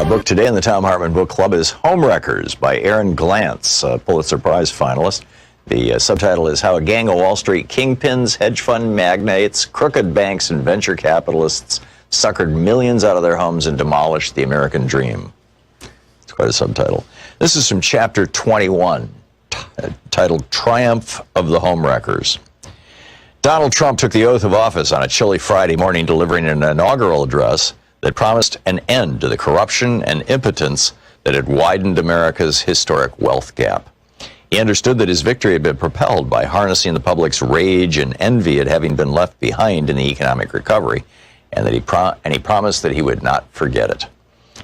Book today in the Thom Hartmann Book Club is Homewreckers by Aaron Glantz, a Pulitzer Prize finalist. The subtitle is How a Gang of Wall Street Kingpins, Hedge Fund Magnates, Crooked Banks, and Venture Capitalists suckered millions out of their homes and demolished the American dream. It's quite a subtitle. This is from chapter 21, titled Triumph of the Homewreckers. Donald Trump took the oath of office on a chilly Friday morning, delivering an inaugural address that promised an end to the corruption and impotence that had widened America's historic wealth gap. He understood that his victory had been propelled by harnessing the public's rage and envy at having been left behind in the economic recovery, and that he promised that he would not forget it.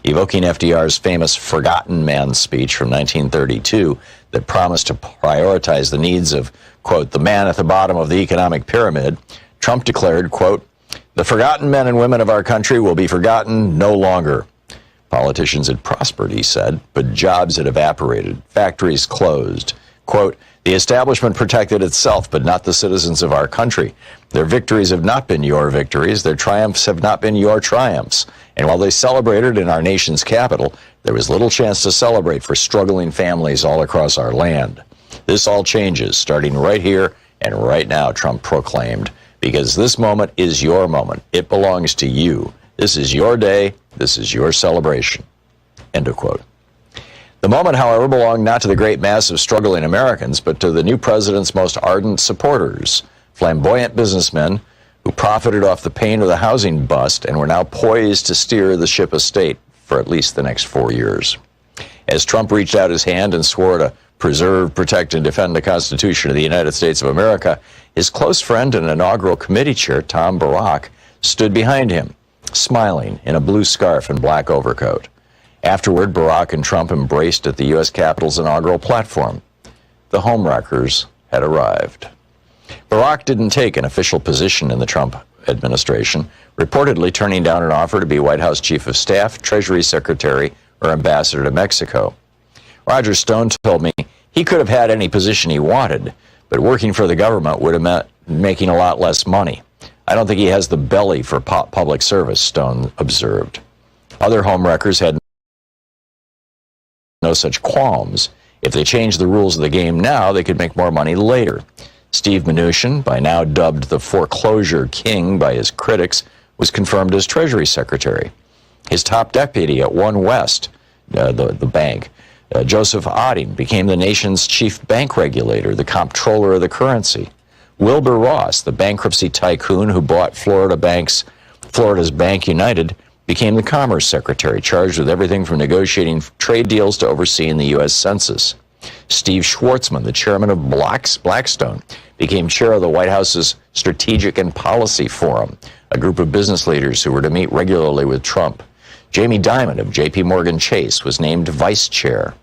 Evoking FDR's famous Forgotten Man speech from 1932 that promised to prioritize the needs of, quote, the man at the bottom of the economic pyramid, Trump declared, quote, the forgotten men and women of our country will be forgotten no longer. Politicians had prospered, he said, but jobs had evaporated, factories closed. Quote, the establishment protected itself, but not the citizens of our country. Their victories have not been your victories. Their triumphs have not been your triumphs. And while they celebrated in our nation's capital, there was little chance to celebrate for struggling families all across our land. This all changes, starting right here and right now, Trump proclaimed, because this moment is your moment. It belongs to you. This is your day. This is your celebration. End of quote. The moment, however, belonged not to the great mass of struggling Americans, but to the new president's most ardent supporters, flamboyant businessmen who profited off the pain of the housing bust and were now poised to steer the ship of state for at least the next 4 years. As Trump reached out his hand and swore to preserve, protect, and defend the Constitution of the United States of America, his close friend and inaugural committee chair, Tom Barack, stood behind him, smiling in a blue scarf and black overcoat. Afterward, Barack and Trump embraced at the U.S. Capitol's inaugural platform. The homewreckers had arrived. Barack didn't take an official position in the Trump administration, reportedly turning down an offer to be White House Chief of Staff, Treasury Secretary, or Ambassador to Mexico. Roger Stone told me he could have had any position he wanted, but working for the government would have meant making a lot less money. I don't think he has the belly for public service, Stone observed. Other homewreckers had no such qualms. If they changed the rules of the game now, they could make more money later. Steve Mnuchin, by now dubbed the foreclosure king by his critics, was confirmed as Treasury Secretary. His top deputy at One West, the bank, Joseph Otting, became the nation's chief bank regulator, the comptroller of the currency. Wilbur Ross, the bankruptcy tycoon who bought Florida's Bank United, became the Commerce Secretary, charged with everything from negotiating trade deals to overseeing the U.S. Census. Steve Schwartzman, the chairman of Blackstone, became chair of the White House's Strategic and Policy Forum, a group of business leaders who were to meet regularly with Trump. Jamie Dimon of J.P. Morgan Chase was named vice chair.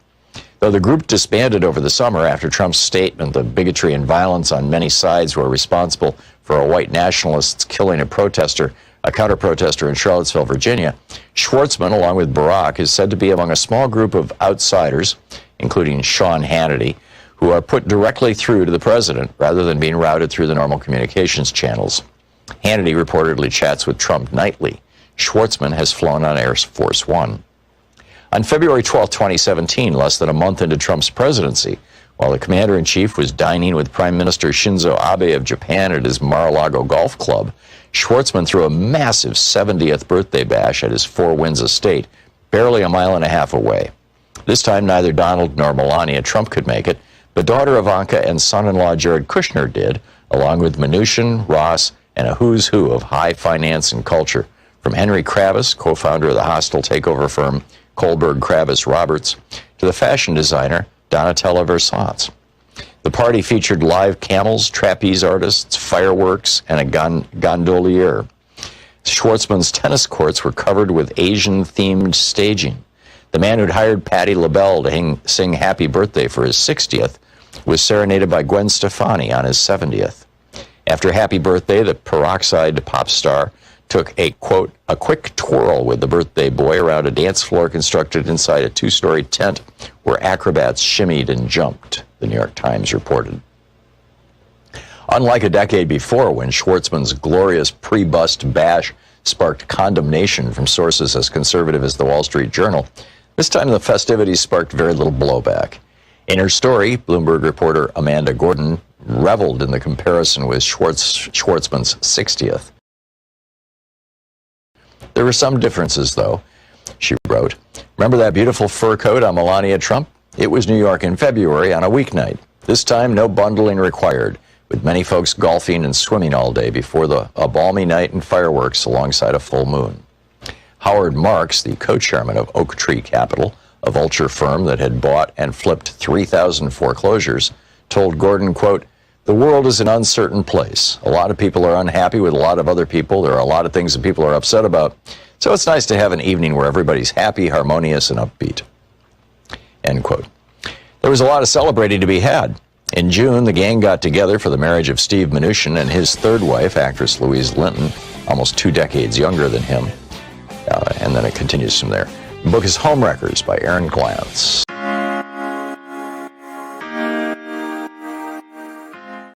Though the group disbanded over the summer after Trump's statement that bigotry and violence on many sides were responsible for a white nationalist's killing a counter-protester in Charlottesville, Virginia, Schwartzman, along with Barack, is said to be among a small group of outsiders, including Sean Hannity, who are put directly through to the president rather than being routed through the normal communications channels. Hannity reportedly chats with Trump nightly. Schwartzman has flown on Air Force One. On February 12, 2017, less than a month into Trump's presidency, while the commander-in-chief was dining with Prime Minister Shinzo Abe of Japan at his Mar-a-Lago golf club, Schwartzman threw a massive 70th birthday bash at his Four Winds estate, barely a mile and a half away. This time, neither Donald nor Melania Trump could make it, but daughter Ivanka and son-in-law Jared Kushner did, along with Mnuchin, Ross, and a who's who of high finance and culture, from Henry Kravis, co-founder of the hostile takeover firm Kohlberg Kravis Roberts, to the fashion designer Donatella Versace. The party featured live camels, trapeze artists, fireworks, and a gondolier. Schwartzman's tennis courts were covered with Asian-themed staging. The man who'd hired Patti LaBelle to sing Happy Birthday for his 60th was serenaded by Gwen Stefani on his 70th. After Happy Birthday, the peroxide pop star took a, quote, a quick twirl with the birthday boy around a dance floor constructed inside a two-story tent where acrobats shimmied and jumped, the New York Times reported. Unlike a decade before, when Schwartzman's glorious pre-bust bash sparked condemnation from sources as conservative as the Wall Street Journal, this time the festivities sparked very little blowback. In her story, Bloomberg reporter Amanda Gordon reveled in the comparison with Schwartzman's 60th. There were some differences, though. She wrote, "Remember that beautiful fur coat on Melania Trump? It was New York in February on a weeknight. This time, no bundling required, with many folks golfing and swimming all day before a balmy night and fireworks alongside a full moon." Howard Marks, the co-chairman of Oak Tree Capital, a vulture firm that had bought and flipped 3,000 foreclosures, told Gordon, quote, "The world is an uncertain place. A lot of people are unhappy with a lot of other people. There are a lot of things that people are upset about. So it's nice to have an evening where everybody's happy, harmonious, and upbeat." End quote. There was a lot of celebrating to be had. In June, the gang got together for the marriage of Steve Mnuchin and his third wife, actress Louise Linton, almost 2 decades younger than him. And then it continues from there. The book is Homewreckers by Aaron Glantz.